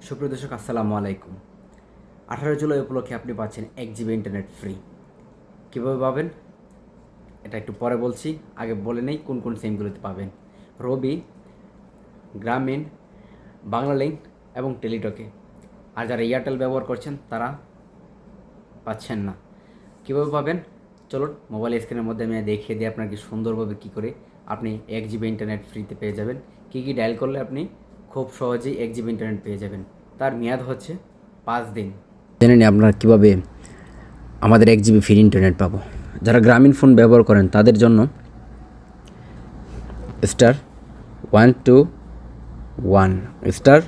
সুপ্রিয় দর্শক, আসসালামু আলাইকুম। 18 জুলাই উপলক্ষে আপনি পাচ্ছেন 1 GB ইন্টারনেট ফ্রি। কীভাবে পাবেন এটা একটু পরে বলছি, আগে বলে নেই কোন কোন সিমগুলোতে পাবেন। রবি, গ্রামীণ, বাংলালিংক এবং টেলিটকে। আর যারা এয়ারটেল ব্যবহার করছেন তারা পাচ্ছেন না। কীভাবে পাবেন চলুন মোবাইল স্ক্রিনের মধ্যে আমি দেখিয়ে দিই আপনাকে সুন্দরভাবে কী করে আপনি 1 GB ইন্টারনেট ফ্রিতে পেয়ে যাবেন। কী কী ডায়াল করলে আপনি খুব সহজেই 1 GB ইন্টারনেট পেয়ে যাবেন। তার মেয়াদ হচ্ছে 5 দিন। জেনে নিই আপনারা কীভাবে আমাদের 1 GB ফ্রি ইন্টারনেট পাবো। যারা গ্রামীণ ফোন ব্যবহার করেন তাদের জন্য *121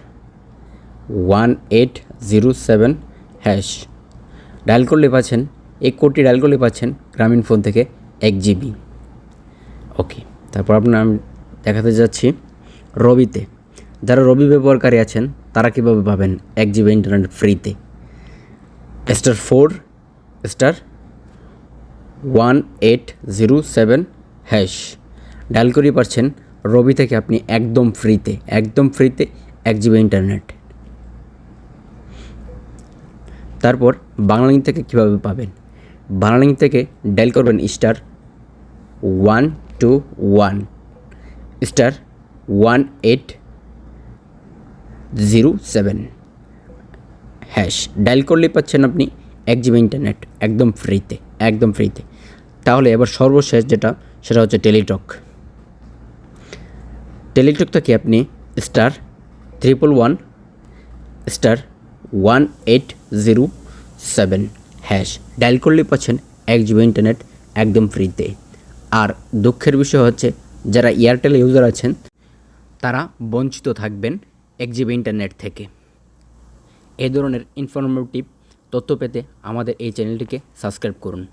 *1807# ডায়াল করলে পাচ্ছেন, 1 কোটি ডায়াল করলে পাচ্ছেন গ্রামীণ ফোন থেকে 1 GB। ওকে, তারপর আপনার আমি দেখাতে যাচ্ছি রবিতে। যারা রবি ব্যবহারকারী আছেন তারা কীভাবে পাবেন 1 GB ইন্টারনেট ফ্রিতে। *1807# ডায়াল করেই পাচ্ছেন রবি থেকে আপনি একদম ফ্রিতে 1 GB ইন্টারনেট। তারপর বাংলালিংক থেকে কীভাবে পাবেন, বাংলালিংক থেকে ডায়াল করবেন *121 *1807# ডায়াল করলেই পাচ্ছেন আপনি 1 GB ইন্টারনেট একদম ফ্রিতে। তাহলে এবার সর্বশেষ সেটা হচ্ছে টেলিটক থেকে আপনি *111*1807# ডায়াল করলেই পাচ্ছেন 1 GB ইন্টারনেট একদম ফ্রিতে। আর দুঃখের বিষয় হচ্ছে যারা এয়ারটেল ইউজার আছেন তারা বঞ্চিত থাকবেন 1 GB ইন্টারনেট থেকে। এই ধরনের ইনফরমেটিভ তথ্য পেতে আমাদের এই চ্যানেলটিকে সাবস্ক্রাইব করুন।